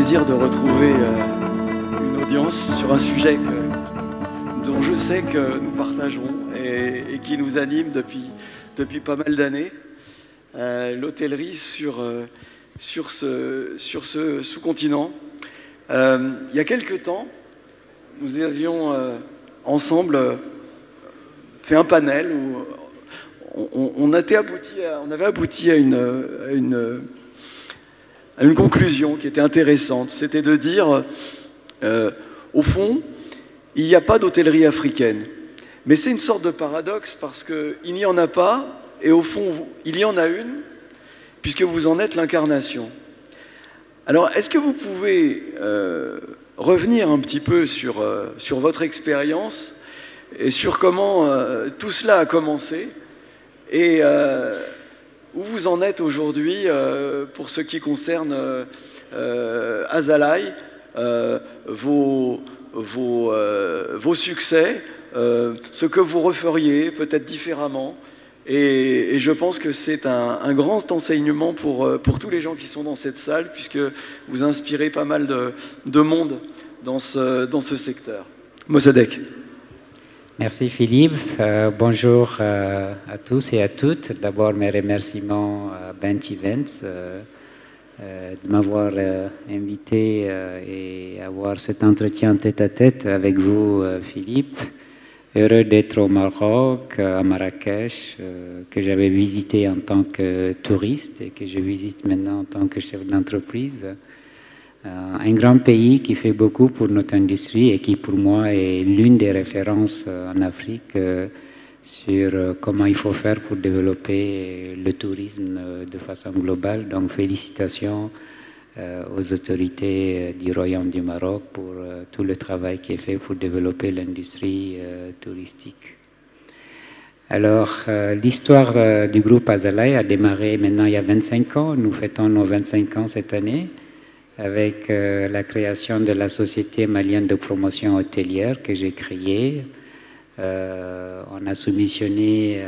plaisir de retrouver une audience sur un sujet dont je sais que nous partageons et qui nous anime depuis pas mal d'années. L'hôtellerie sur ce sous-continent. Il y a quelque temps, nous avions ensemble fait un panel où on avait abouti à une conclusion qui était intéressante. C'était de dire, au fond, il n'y a pas d'hôtellerie africaine. Mais c'est une sorte de paradoxe parce qu'il n'y en a pas, et au fond, il y en a une, puisque vous en êtes l'incarnation. Alors, est-ce que vous pouvez revenir un petit peu sur votre expérience et sur comment tout cela a commencé et où vous en êtes aujourd'hui pour ce qui concerne Azalai, vos succès, ce que vous referiez peut-être différemment. Et je pense que c'est un grand enseignement pour tous les gens qui sont dans cette salle, puisque vous inspirez pas mal de monde dans ce secteur. Mossadegh. Merci Philippe. Bonjour à tous et à toutes. D'abord mes remerciements à Bench Events de m'avoir invité et avoir cet entretien tête-à-tête avec vous Philippe. Heureux d'être au Maroc, à Marrakech, que j'avais visité en tant que touriste et que je visite maintenant en tant que chef d'entreprise. Un grand pays qui fait beaucoup pour notre industrie et qui pour moi est l'une des références en Afrique sur comment il faut faire pour développer le tourisme de façon globale. Donc félicitations aux autorités du Royaume du Maroc pour tout le travail qui est fait pour développer l'industrie touristique. Alors, l'histoire du groupe Azalai a démarré maintenant il y a 25 ans. Nous fêtons nos 25 ans cette année avec la création de la Société malienne de promotion hôtelière que j'ai créée. On a soumissionné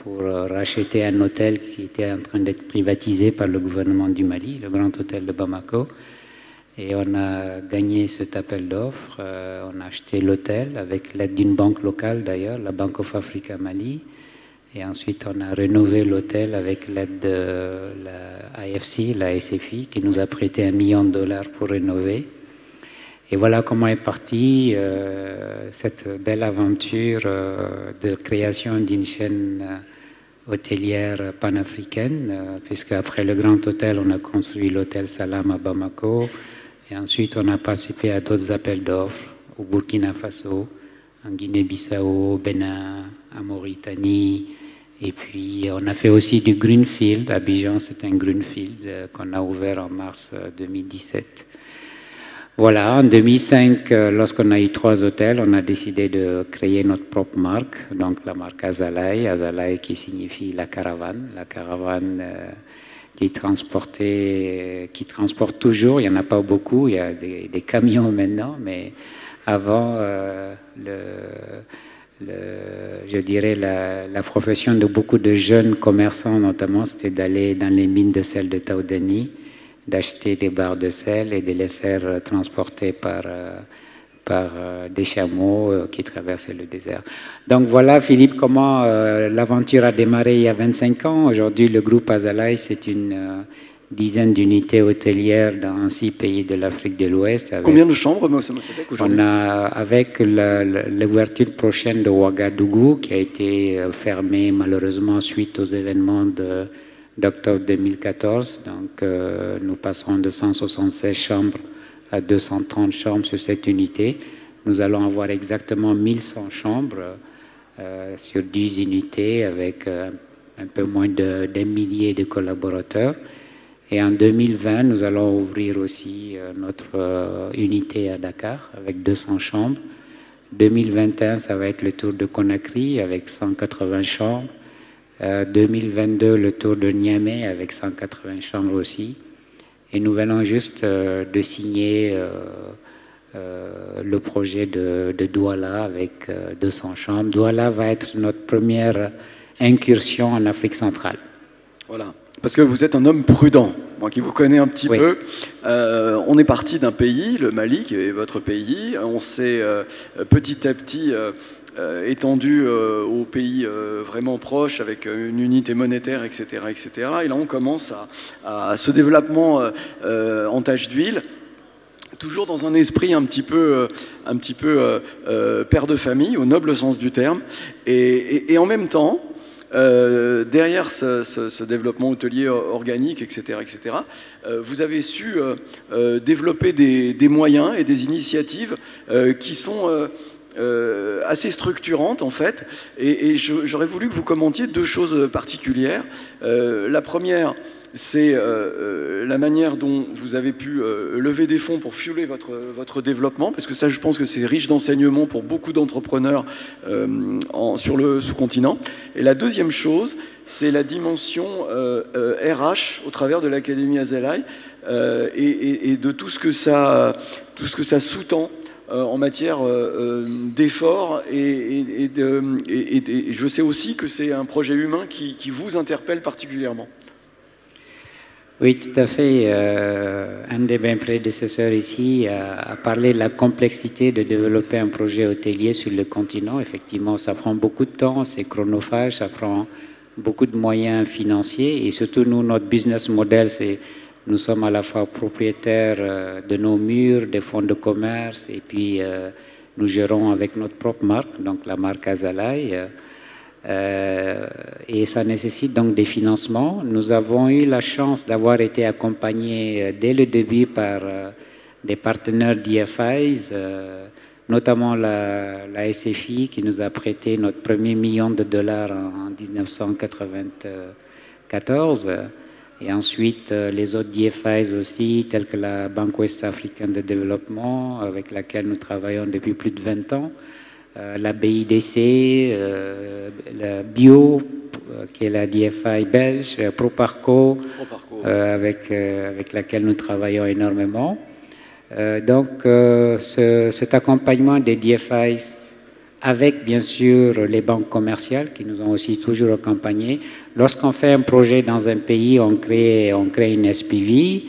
pour racheter un hôtel qui était en train d'être privatisé par le gouvernement du Mali, le Grand Hôtel de Bamako. Et on a gagné cet appel d'offres. On a acheté l'hôtel avec l'aide d'une banque locale d'ailleurs, la Bank of Africa Mali. Et ensuite, on a rénové l'hôtel avec l'aide de la AFC, la SFI, qui nous a prêté $1 million pour rénover. Et voilà comment est partie cette belle aventure de création d'une chaîne hôtelière panafricaine, puisque après le Grand Hôtel, on a construit l'hôtel Salam à Bamako, et ensuite on a participé à d'autres appels d'offres au Burkina Faso, en Guinée-Bissau, au Bénin, en Mauritanie, et puis on a fait aussi du Greenfield. Abidjan, c'est un Greenfield qu'on a ouvert en mars 2017. Voilà, en 2005, lorsqu'on a eu 3 hôtels, on a décidé de créer notre propre marque, donc la marque Azalai, Azalai qui signifie la caravane qui transporte toujours, il n'y en a pas beaucoup, il y a des camions maintenant, mais avant, je dirais la profession de beaucoup de jeunes commerçants notamment, c'était d'aller dans les mines de sel de Taoudani, d'acheter des barres de sel et de les faire transporter par des chameaux qui traversaient le désert. Donc voilà, Philippe, comment l'aventure a démarré il y a 25 ans. Aujourd'hui, le groupe Azalai, c'est une dizaine d'unités hôtelières dans 6 pays de l'Afrique de l'Ouest. Combien de chambres, Mossadegh, aujourd'hui? On a, avec l'ouverture prochaine de Ouagadougou, qui a été fermée malheureusement suite aux événements d'octobre 2014. Donc, nous passerons de 176 chambres à 230 chambres sur cette unité. Nous allons avoir exactement 1100 chambres sur 10 unités avec un peu moins d'1 millier de collaborateurs. Et en 2020, nous allons ouvrir aussi notre unité à Dakar avec 200 chambres. 2021, ça va être le tour de Conakry avec 180 chambres. 2022, le tour de Niamey avec 180 chambres aussi. Et nous venons juste de signer le projet de Douala avec 200 chambres. Douala va être notre première incursion en Afrique centrale. Voilà. parce que vous êtes un homme prudent, moi qui vous connais un petit peu. On est parti d'un pays, le Mali, qui est votre pays. On s'est petit à petit étendu aux pays vraiment proches, avec une unité monétaire, etc., etc. Et là, on commence à ce développement en tache d'huile, toujours dans un esprit un petit peu père de famille, au noble sens du terme. Et en même temps, derrière ce développement hôtelier organique, etc., vous avez su développer des moyens et des initiatives qui sont assez structurantes en fait. Et j'aurais voulu que vous commentiez deux choses particulières. La première, c'est la manière dont vous avez pu lever des fonds pour fueler votre développement, parce que ça, je pense que c'est riche d'enseignements pour beaucoup d'entrepreneurs sur le sous-continent. Et la deuxième chose, c'est la dimension RH au travers de l'Académie Azalai et de tout ce que ça sous-tend en matière d'efforts. Et je sais aussi que c'est un projet humain qui vous interpelle particulièrement. Oui, tout à fait. Un de mes prédécesseurs ici a parlé de la complexité de développer un projet hôtelier sur le continent. Effectivement, ça prend beaucoup de temps, c'est chronophage, ça prend beaucoup de moyens financiers. Et surtout, nous, notre business model, c'est nous sommes à la fois propriétaires de nos murs, des fonds de commerce, et puis nous gérons avec notre propre marque, donc la marque Azalai. Et ça nécessite donc des financements. Nous avons eu la chance d'avoir été accompagnés dès le début par des partenaires DFIs, notamment la SFI qui nous a prêté notre premier $1 million en 1994. Et ensuite, les autres DFIs aussi, tels que la Banque Ouest Africaine de Développement, avec laquelle nous travaillons depuis plus de 20 ans. La BIDC, la Bio, qui est la DFI belge, Proparco, avec laquelle nous travaillons énormément. Donc, cet accompagnement des DFIs, avec bien sûr les banques commerciales qui nous ont aussi toujours accompagnés. Lorsqu'on fait un projet dans un pays, on crée une SPV,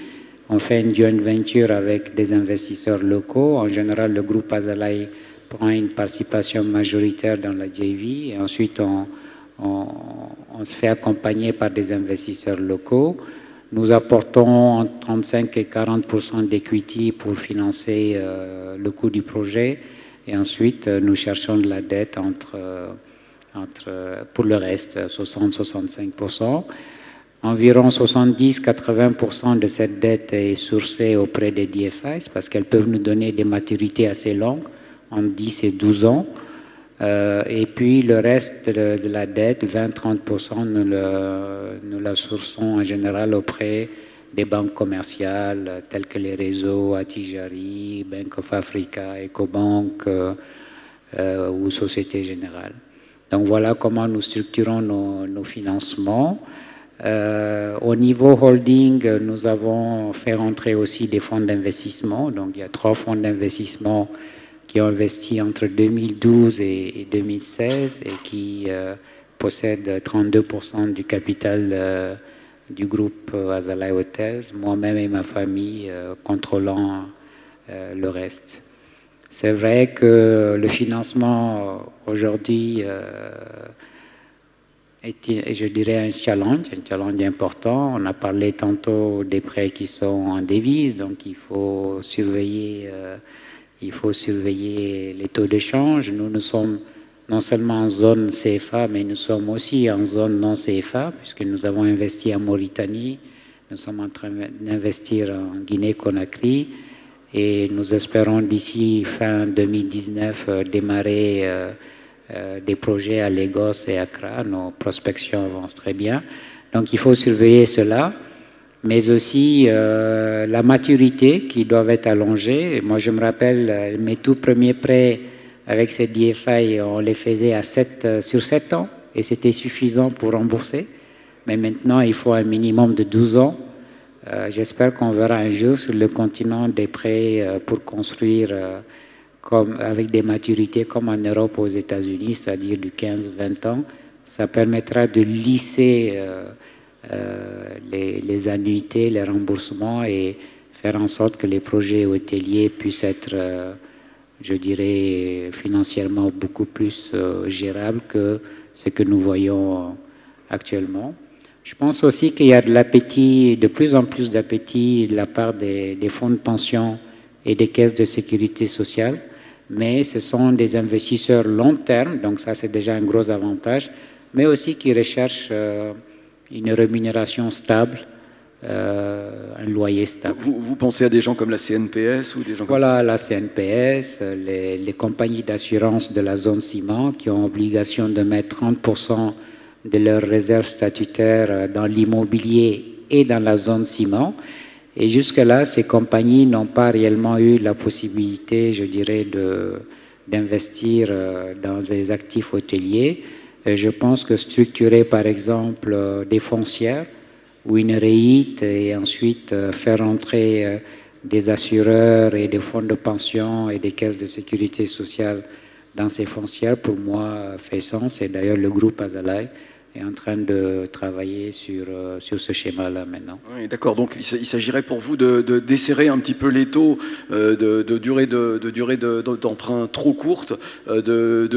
on fait une joint venture avec des investisseurs locaux. En général, le groupe Azalai prend une participation majoritaire dans la JV et ensuite on se fait accompagner par des investisseurs locaux. Nous apportons entre 35 et 40% d'equity pour financer le coût du projet et ensuite nous cherchons de la dette pour le reste, 60-65%. Environ 70-80% de cette dette est sourcée auprès des DFIs parce qu'elles peuvent nous donner des maturités assez longues, entre 10 et 12 ans. Et puis le reste de la dette, 20-30%, nous la sourçons en général auprès des banques commerciales telles que les réseaux Attijari, Bank of Africa, Ecobank ou Société Générale. Donc voilà comment nous structurons nos financements. Au niveau holding, nous avons fait rentrer aussi des fonds d'investissement. Donc il y a 3 fonds d'investissement qui ont investi entre 2012 et 2016 et qui possèdent 32% du capital du groupe Azalai Hotels, moi-même et ma famille contrôlant le reste. C'est vrai que le financement aujourd'hui est, je dirais, un challenge important. On a parlé tantôt des prêts qui sont en devise, donc il faut surveiller les taux d'échange. Nous sommes non seulement en zone CFA, mais nous sommes aussi en zone non CFA, puisque nous avons investi en Mauritanie, nous sommes en train d'investir en Guinée-Conakry, et nous espérons d'ici fin 2019 démarrer des projets à Lagos et Accra. Nos prospections avancent très bien. Donc il faut surveiller cela, mais aussi la maturité qui doit être allongée. Moi, je me rappelle, mes tout premiers prêts avec ces DFI, on les faisait sur 7 ans et c'était suffisant pour rembourser. Mais maintenant, il faut un minimum de 12 ans. J'espère qu'on verra un jour sur le continent des prêts pour construire avec des maturités comme en Europe ou aux États-Unis, c'est-à-dire du 15-20 ans. Ça permettra de lisser les annuités, les remboursements et faire en sorte que les projets hôteliers puissent être, je dirais, financièrement beaucoup plus gérables que ce que nous voyons actuellement. Je pense aussi qu'il y a de l'appétit, de plus en plus d'appétit de la part des fonds de pension et des caisses de sécurité sociale, mais ce sont des investisseurs long terme, donc ça c'est déjà un gros avantage, mais aussi qui recherchent une rémunération stable, un loyer stable. Vous pensez à des gens comme la CNPS ou des gens comme voilà, ça? la CNPS, les compagnies d'assurance de la zone ciment qui ont obligation de mettre 30% de leurs réserves statutaires dans l'immobilier et dans la zone ciment. Et jusque-là, ces compagnies n'ont pas réellement eu la possibilité, je dirais, d'investir dans des actifs hôteliers. Et je pense que structurer, par exemple, des foncières ou une REIT et ensuite faire entrer des assureurs et des fonds de pension et des caisses de sécurité sociale dans ces foncières, pour moi, fait sens. Et d'ailleurs, le groupe Azalai est en train de travailler sur ce schéma-là maintenant. Oui, d'accord, donc il s'agirait pour vous de desserrer un petit peu les taux de durée d'emprunt trop courte, de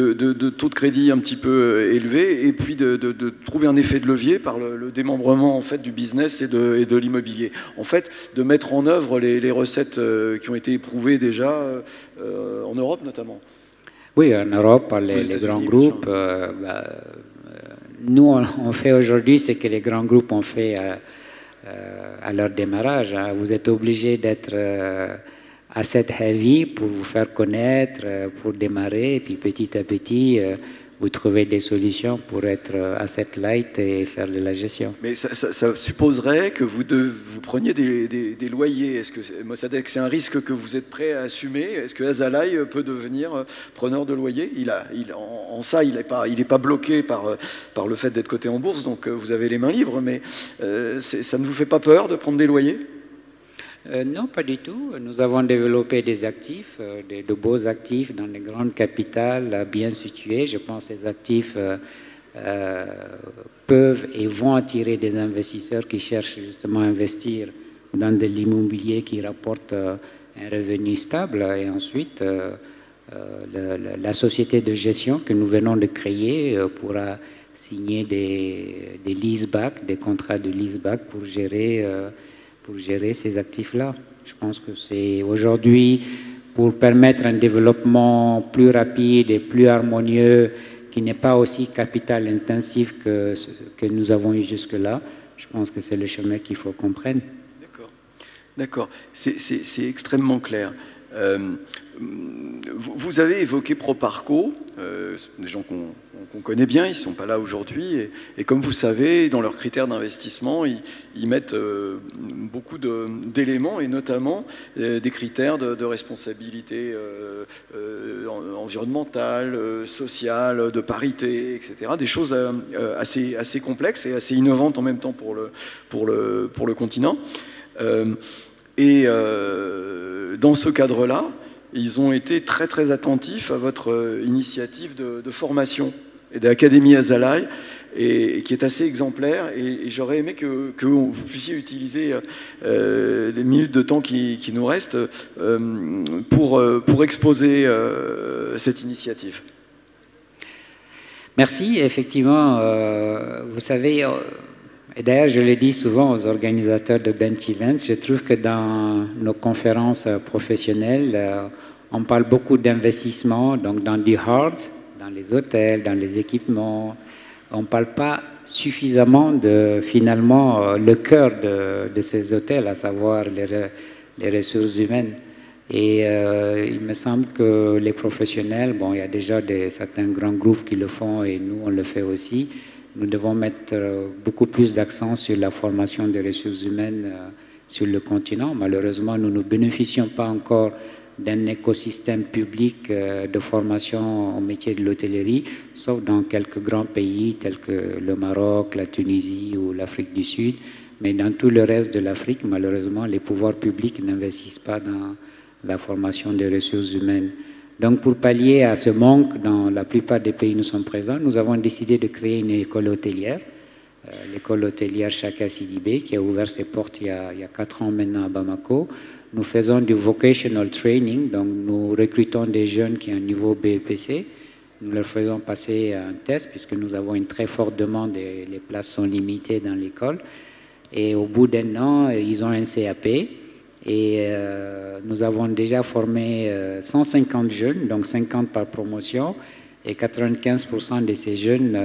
taux de crédit un petit peu élevé, et puis de trouver un effet de levier par le démembrement en fait, du business et de l'immobilier. En fait, de mettre en œuvre les recettes qui ont été éprouvées déjà en Europe notamment. Oui, en Europe, par les grands groupes. Nous, on fait aujourd'hui ce que les grands groupes ont fait à leur démarrage. Vous êtes obligé d'être asset heavy pour vous faire connaître, pour démarrer, et puis petit à petit, vous trouvez des solutions pour être asset light et faire de la gestion. Mais ça supposerait que vous preniez des loyers. Est-ce que c'est un risque que vous êtes prêt à assumer? Est-ce que Azalai peut devenir preneur de loyer? En ça, il n'est pas bloqué par le fait d'être coté en bourse, donc vous avez les mains libres, mais ça ne vous fait pas peur de prendre des loyers? Non, pas du tout. Nous avons développé des actifs, de beaux actifs dans les grandes capitales bien situées. Je pense que ces actifs peuvent et vont attirer des investisseurs qui cherchent justement à investir dans de l'immobilier qui rapporte un revenu stable. Et ensuite, la société de gestion que nous venons de créer pourra signer des leaseback, des contrats de leaseback pour gérer ces actifs-là. Je pense que c'est aujourd'hui, pour permettre un développement plus rapide et plus harmonieux, qui n'est pas aussi capital intensif que ce que nous avons eu jusque-là, je pense que c'est le chemin qu'il faut qu'on prenne. D'accord. C'est extrêmement clair. Vous avez évoqué Proparco, des gens qu'on connaît bien, ils ne sont pas là aujourd'hui, et comme vous savez, dans leurs critères d'investissement, ils mettent beaucoup d'éléments, et notamment des critères de responsabilité environnementale, sociale, de parité, etc. Des choses assez complexes et assez innovantes en même temps pour le continent. Dans ce cadre-là, ils ont été très très attentifs à votre initiative de formation et d'Académie Azalai, et qui est assez exemplaire. Et j'aurais aimé que vous puissiez utiliser les minutes de temps qui nous restent pour exposer cette initiative. Merci. Effectivement, vous savez... Et d'ailleurs, je le dis souvent aux organisateurs de Bench Events, je trouve que dans nos conférences professionnelles, on parle beaucoup d'investissement, donc dans du hard, dans les hôtels, dans les équipements. On ne parle pas suffisamment de, finalement, le cœur de ces hôtels, à savoir les ressources humaines. Et il me semble que les professionnels, bon, il y a déjà certains grands groupes qui le font et nous, on le fait aussi. Nous devons mettre beaucoup plus d'accent sur la formation des ressources humaines sur le continent. Malheureusement, nous ne bénéficions pas encore d'un écosystème public de formation au métier de l'hôtellerie, sauf dans quelques grands pays tels que le Maroc, la Tunisie ou l'Afrique du Sud. Mais dans tout le reste de l'Afrique, malheureusement, les pouvoirs publics n'investissent pas dans la formation des ressources humaines. Donc, pour pallier à ce manque dans la plupart des pays où nous sommes présents, nous avons décidé de créer une école hôtelière l'école hôtelière Chaka Sidibé, qui a ouvert ses portes il y a 4 ans maintenant à Bamako. Nous faisons du vocational training, donc nous recrutons des jeunes qui ont un niveau BEPC. Nous leur faisons passer un test puisque nous avons une très forte demande et les places sont limitées dans l'école. Et au bout d'1 an, ils ont un CAP. Et nous avons déjà formé 150 jeunes, donc 50 par promotion. Et 95% de ces jeunes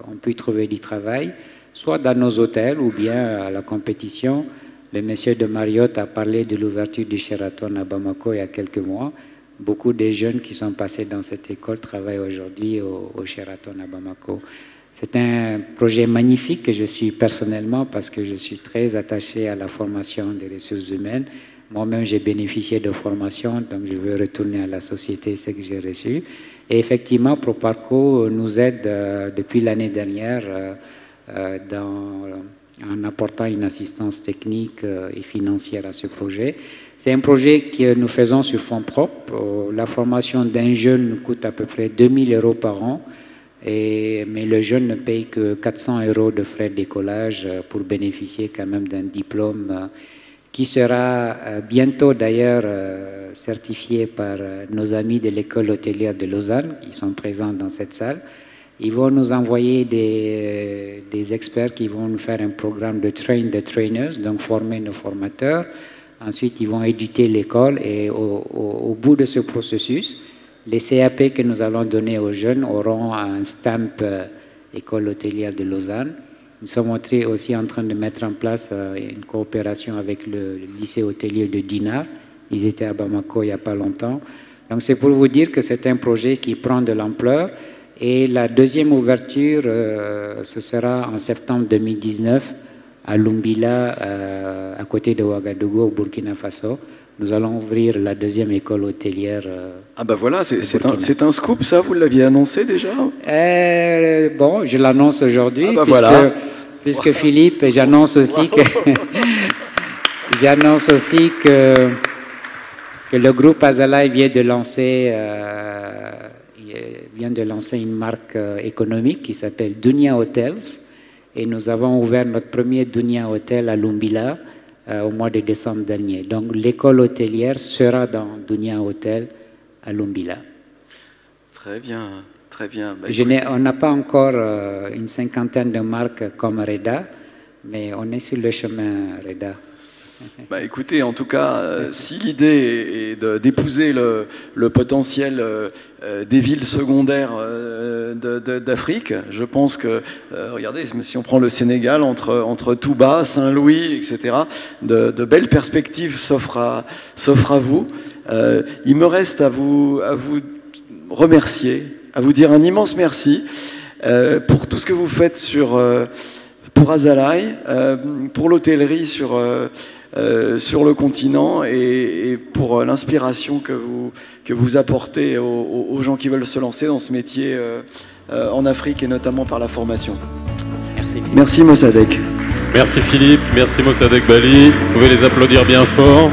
ont pu trouver du travail, soit dans nos hôtels ou bien à la compétition. Le monsieur de Marriott a parlé de l'ouverture du Sheraton à Bamako il y a quelques mois. Beaucoup de jeunes qui sont passés dans cette école travaillent aujourd'hui au Sheraton à Bamako. C'est un projet magnifique que je suis personnellement parce que je suis très attaché à la formation des ressources humaines. Moi-même, j'ai bénéficié de formation, donc je veux retourner à la société ce que j'ai reçu. Et effectivement, Proparco nous aide depuis l'année dernière en apportant une assistance technique et financière à ce projet. C'est un projet que nous faisons sur fonds propres. La formation d'un jeune nous coûte à peu près 2 000 € par an. Mais le jeune ne paye que 400 € de frais de décollage pour bénéficier quand même d'un diplôme qui sera bientôt d'ailleurs certifié par nos amis de l'école hôtelière de Lausanne qui sont présents dans cette salle. Ils vont nous envoyer des experts qui vont nous faire un programme de train the trainers, donc former nos formateurs. Ensuite, ils vont éditer l'école et au bout de ce processus, les CAP que nous allons donner aux jeunes auront un stamp École hôtelière de Lausanne. Nous sommes aussi en train de mettre en place une coopération avec le lycée hôtelier de Dinard. Ils étaient à Bamako il n'y a pas longtemps. Donc c'est pour vous dire que c'est un projet qui prend de l'ampleur. Et la deuxième ouverture, ce sera en septembre 2019 à Lumbila, à côté de Ouagadougou, au Burkina Faso. Nous allons ouvrir la deuxième école hôtelière. Ah ben voilà, c'est un scoop ça, vous l'aviez annoncé déjà? Bon, je l'annonce aujourd'hui, puisque Philippe, j'annonce aussi que le groupe Azalaï vient de lancer une marque économique qui s'appelle Dunia Hotels. Et nous avons ouvert notre premier Dunia Hotel à Lumbila au mois de décembre dernier. Donc l'école hôtelière sera dans Dunia Hotel à Lumbila. Très bien, très bien. Bah, on n'a pas encore une 50aine de marques comme Reda, mais on est sur le chemin Reda. Bah, écoutez, en tout cas, si l'idée est d'épouser le potentiel des villes secondaires d'Afrique, je pense que, regardez, si on prend le Sénégal, entre Touba, Saint-Louis, etc., de belles perspectives s'offrent à vous. Il me reste à vous remercier, à vous dire un immense merci pour tout ce que vous faites pour Azalaï, pour l'hôtellerie sur le continent et pour l'inspiration que vous apportez aux gens qui veulent se lancer dans ce métier en Afrique et notamment par la formation. Merci Philippe. Merci Mossadegh. Merci Philippe, merci Mossadegh Bali. Vous pouvez les applaudir bien fort.